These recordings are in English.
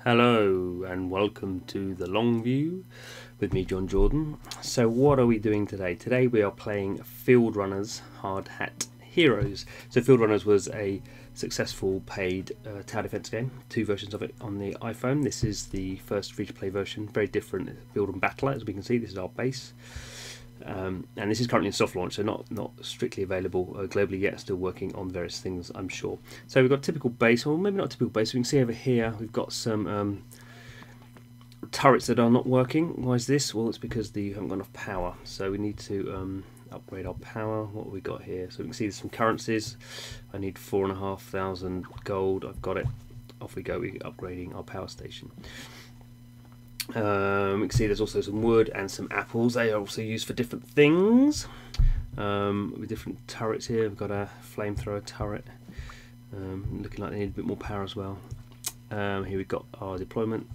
Hello and welcome to the long view with me, Jon Jordan. So what are we doing today? Today we are playing Fieldrunners Hardhat Heroes. So Fieldrunners was a successful paid tower defense game, 2 versions of it on the iPhone. This is the first free-to-play version, very different build and battle. As we can see, this is our base. And this is currently in soft launch, so not strictly available globally yet, still working on various things, I'm sure. So we've got a typical base, or maybe not a typical base. We can see over here we've got some turrets that are not working. Why is this? Well, it's because you haven't got enough power, so we need to upgrade our power. What have we got here? So we can see there's some currencies. I need 4,500 gold. I've got it. Off we go. We're upgrading our power station. We can see there's also some wood and some apples. They are also used for different things. With different turrets here. We've got a flamethrower turret. Looking like they need a bit more power as well. Here we've got our deployment.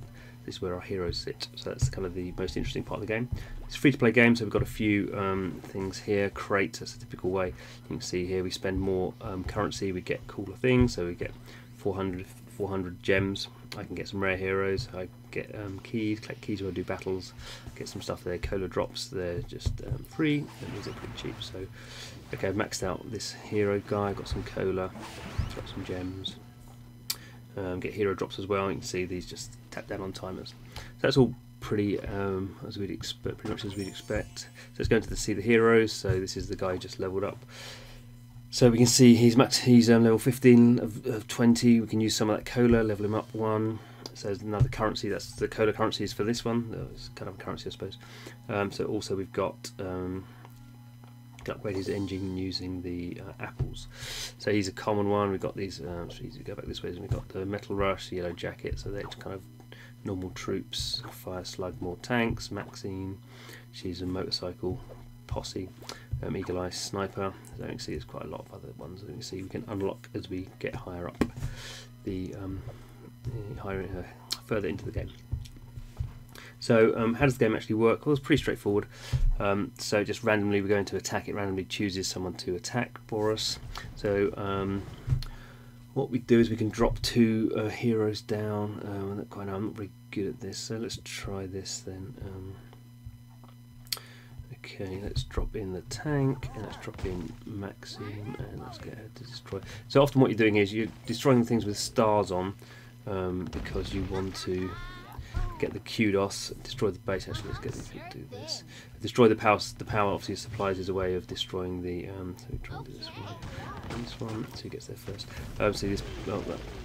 This is where our heroes sit. So that's kind of the most interesting part of the game. It's a free-to-play game, so we've got a few things here. Crates, that's a typical way. You can see here we spend more currency, we get cooler things. So we get 400 gems. I can get some rare heroes. I get keys, collect keys when I do battles. Get some stuff there. Cola drops, they're just free. That means they're pretty cheap. So, okay, I've maxed out this hero guy. Got some cola, got some gems. Get hero drops as well. You can see these just tap down on timers. So that's all pretty as we'd expect, pretty much as we'd expect. So let's go into see the heroes. So this is the guy who just leveled up. So we can see he's level 15 of 20. We can use some of that cola, level him up 1. So there's another currency. That's the cola currency is for this one. It's kind of a currency, I suppose. So also we've got upgrade his engine using the apples. So he's a common one. We've got these. So easy to go back this way. We've got the metal rush, the yellow jacket. So they're kind of normal troops. Fire slug, more tanks. Maxine, she's a motorcycle posse. Eagle Eye Sniper. So you can see there's quite a lot of other ones that you can see we can unlock as we get higher up further into the game. So how does the game actually work? Well, it's pretty straightforward. So just randomly we're going to attack. It randomly chooses someone to attack for us. So what we do is we can drop 2 heroes down. I'm not very good at this, so let's try this then. Okay, let's drop in the tank, and let's drop in Maxim, and let's get her to destroy. So often what you're doing is you're destroying things with stars on, because you want to get the kudos, destroy the base. Actually, let's get them to do this. Destroy the power. The power obviously supplies is a way of destroying the. So we try and do this one. So he gets there first. So this.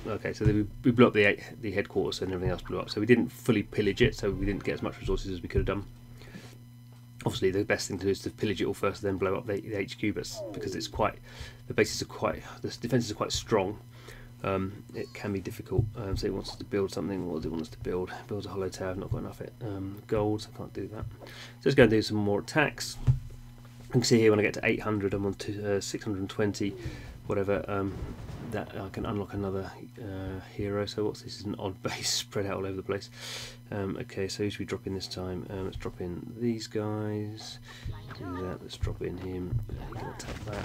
Okay, so we blew up the headquarters, and everything else blew up. So we didn't fully pillage it, so we didn't get as much resources as we could have done. Obviously, the best thing to do is to pillage it all first, then blow up the HQ. But because it's the defences are quite strong. It can be difficult. So it wants us to build something. What does it want us to build? Builds a hollow tower. I've not got enough gold, so I can't do that. So let's go and do some more attacks. You can see here when I get to 800, I'm on to 620, whatever. That I can unlock another hero. So what's this? Is an odd base spread out all over the place. Okay, so who should we drop in this time? Let's drop in these guys. Do that. Let's drop in him. You can attack that.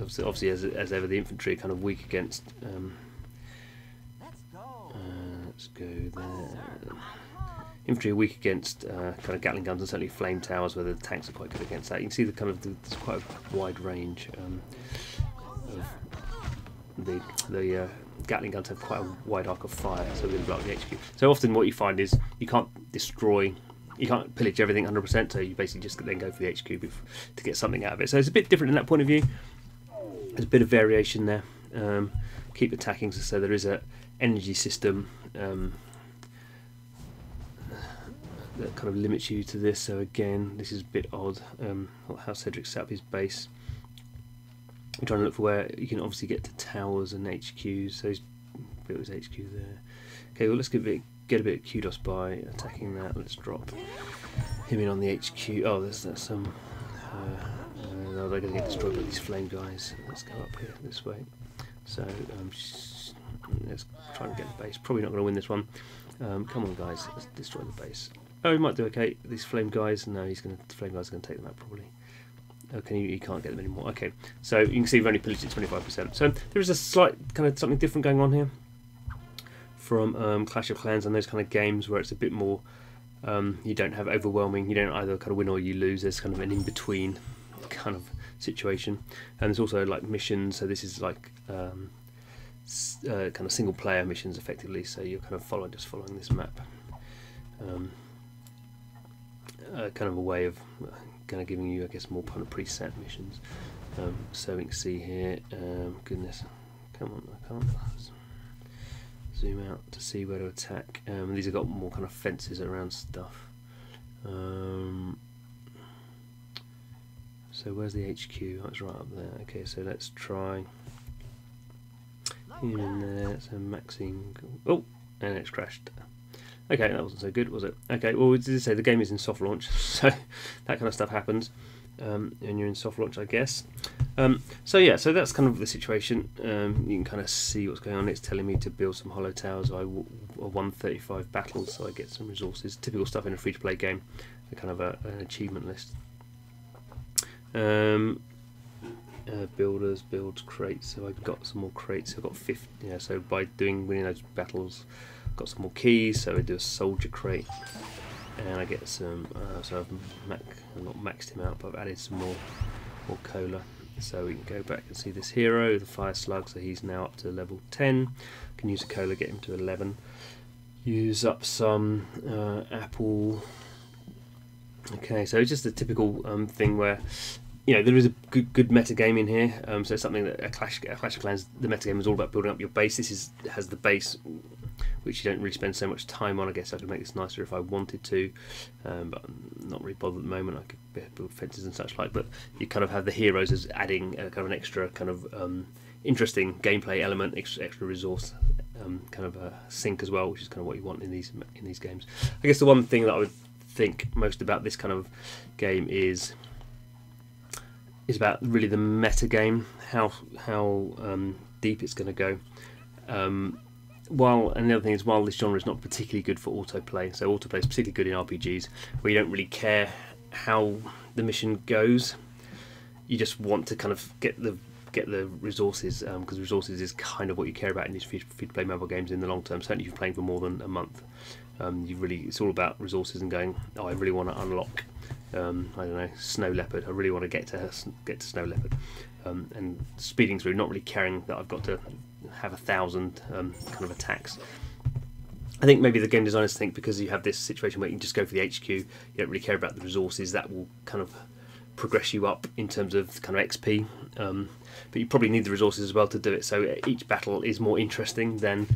Obviously, as ever, the infantry are kind of weak against. Let's go there. Infantry are weak against kind of Gatling guns and certainly flame towers, where the tanks are quite good against that. You can see there's quite a wide range of the Gatling guns have quite a wide arc of fire, so we're going to blow up the HQ. So often what you find is you can't pillage everything 100%, so you basically just then go for the HQ to get something out of it. So it's a bit different in that point of view. There's a bit of variation there. Keep attacking, so there is an energy system that kind of limits you to this. So again, this is a bit odd. How Cedric set up his base. I'm trying to look for where you can obviously get to towers and HQs. So he's built his HQ there. Okay, well let's get a bit of kudos by attacking that. Let's drop him in on the HQ. Oh, there's some. No, they're going to get destroyed by these flame guys. Let's go up here this way. So let's try and get the base. Probably not going to win this one. Come on, guys, let's destroy the base. Oh, he might do okay. These flame guys. No, the flame guys are going to take them out probably. Okay, you can't get them anymore. Okay, so you can see we've only pillaged it 25%. So there is a slight kind of something different going on here from Clash of Clans and those kind of games where it's a bit more, you don't have overwhelming, you don't either kind of win or you lose, there's kind of an in-between kind of situation. And there's also like missions, so this is like kind of single player missions effectively, so you're kind of following this map. Kind of a way of kind of giving you, I guess, more kind of preset missions. So we can see here, goodness, come on, I can't zoom out to see where to attack. These have got more kind of fences around stuff. So where's the HQ? That's right up there. Okay, so let's try in there. So maxing. Oh, and it's crashed. Okay, that wasn't so good, was it? Okay, well, did it say the game is in soft launch, so that kind of stuff happens when you're in soft launch, I guess. So yeah, so that's kind of the situation. You can kind of see what's going on. It's telling me to build some hollow towers. I won 35 battles, so I get some resources. Typical stuff in a free-to-play game. A kind of an achievement list. Builders, builds, crates. So I've got some more crates. I've got 50. Yeah, so by winning those battles, got some more keys. So I do a soldier crate, and I get some. So I've not maxed him out, but I've added some more cola. So we can go back and see this hero, the fire slug. So he's now up to level 10. Can use a cola, get him to 11. Use up some apple. Okay, so it's just a typical thing where, you know, there is a good meta game in here. So it's something that a Clash of Clans, the meta game is all about building up your base. This has the base, which you don't really spend so much time on. I guess I could make this nicer if I wanted to, but I'm not really bothered at the moment. I could build fences and such like, but you kind of have the heroes as adding kind of an extra kind of interesting gameplay element, extra resource kind of sink as well, which is kind of what you want in these games. I guess the one thing that I would think most about this kind of game is about really the meta game, how deep it's going to go. And the other thing is, while this genre is not particularly good for autoplay, so autoplay is particularly good in RPGs where you don't really care how the mission goes. You just want to kind of get the resources, because resources is kind of what you care about in these free-to-play mobile games in the long term. Certainly if you're playing for more than a month, it's all about resources and going, oh, I really want to unlock I don't know, Snow Leopard. I really want to get to Snow Leopard, and speeding through, not really caring that I've got to have 1,000 kind of attacks. I think maybe the game designers think because you have this situation where you can just go for the HQ, you don't really care about the resources, that will kind of progress you up in terms of kind of XP, but you probably need the resources as well to do it, so each battle is more interesting than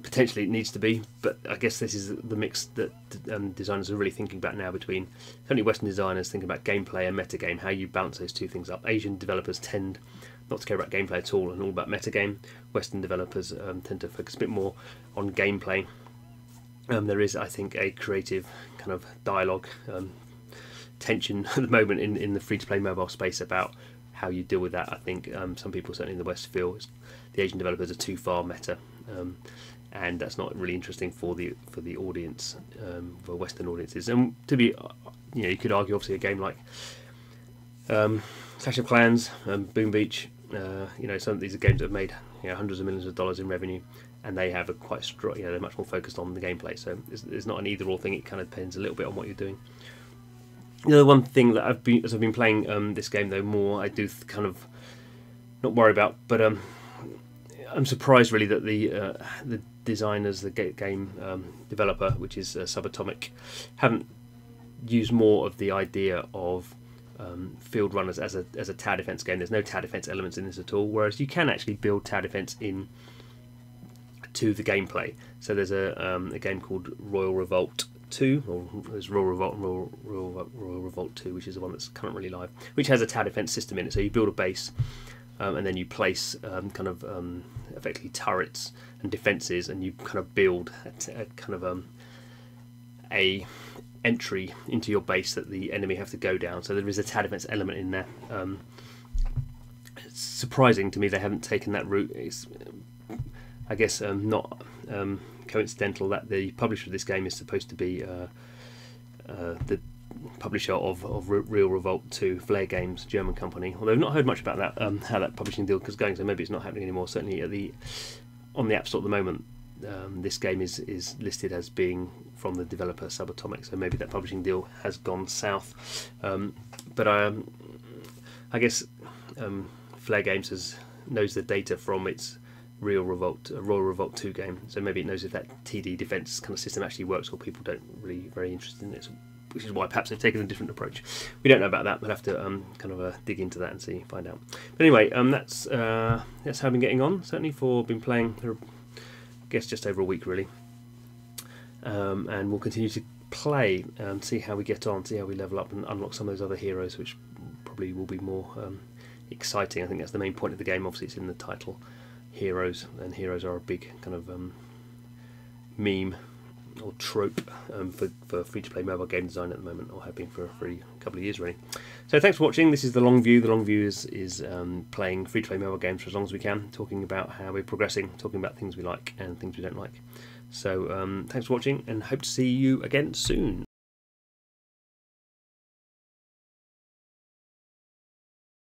potentially it needs to be. But I guess this is the mix that designers are really thinking about now, between certainly Western designers thinking about gameplay and metagame, how you balance those two things up. Asian developers tend not to care about gameplay at all and all about metagame. Western developers tend to focus a bit more on gameplay. There is, I think, a creative kind of dialogue tension at the moment in the free-to-play mobile space about how you deal with that. I think some people, certainly in the West, feel the Asian developers are too far meta, and that's not really interesting for the audience, for Western audiences. And to be, you could argue obviously a game like Clash of Clans, Boom Beach, some of these are games that have made hundreds of millions of dollars in revenue, and they have a quite strong, they're much more focused on the gameplay. So it's not an either-or thing. It kind of depends a little bit on what you're doing. The one thing that as I've been playing this game though more, I do kind of not worry about, but I'm surprised really that the designers, the game developer, which is Subatomic, haven't used more of the idea of field runners as a tower defense game. There's no tower defense elements in this at all, whereas you can actually build tower defense in to the gameplay. So there's a game called Royal Revolt 2, or there's Royal Revolt and Royal Revolt 2, which is the one that's currently live, which has a tower defense system in it. So you build a base, and then you place effectively turrets and defences, and you kind of build a kind of a entry into your base that the enemy have to go down. So there is a tower defense element in there. It's surprising to me they haven't taken that route. It's, I guess, not coincidental that the publisher of this game is supposed to be the publisher of Real Revolt 2, Flare Games, German company. Although I've not heard much about that, how that publishing deal is going, so maybe it's not happening anymore. Certainly at the on the App Store at the moment, this game is listed as being from the developer Subatomic, so maybe that publishing deal has gone south. But I guess Flare Games knows the data from its Royal Revolt 2 game, so maybe it knows if that TD defense kind of system actually works, or people don't really very interested in it, which is why perhaps they've taken a different approach. We don't know about that. We'll have to kind of dig into that and find out. But anyway, that's how I've been getting on. Certainly been playing, I guess, just over a week really, and we'll continue to play and see how we get on, see how we level up and unlock some of those other heroes, which probably will be more exciting. I think that's the main point of the game. Obviously, it's in the title, heroes, and heroes are a big kind of meme or trope for free-to-play mobile game design at the moment, or have been for a couple of years really. So thanks for watching. This is the long view. The long view is playing free-to-play mobile games for as long as we can, talking about how we're progressing, talking about things we like and things we don't like. So thanks for watching, and hope to see you again soon.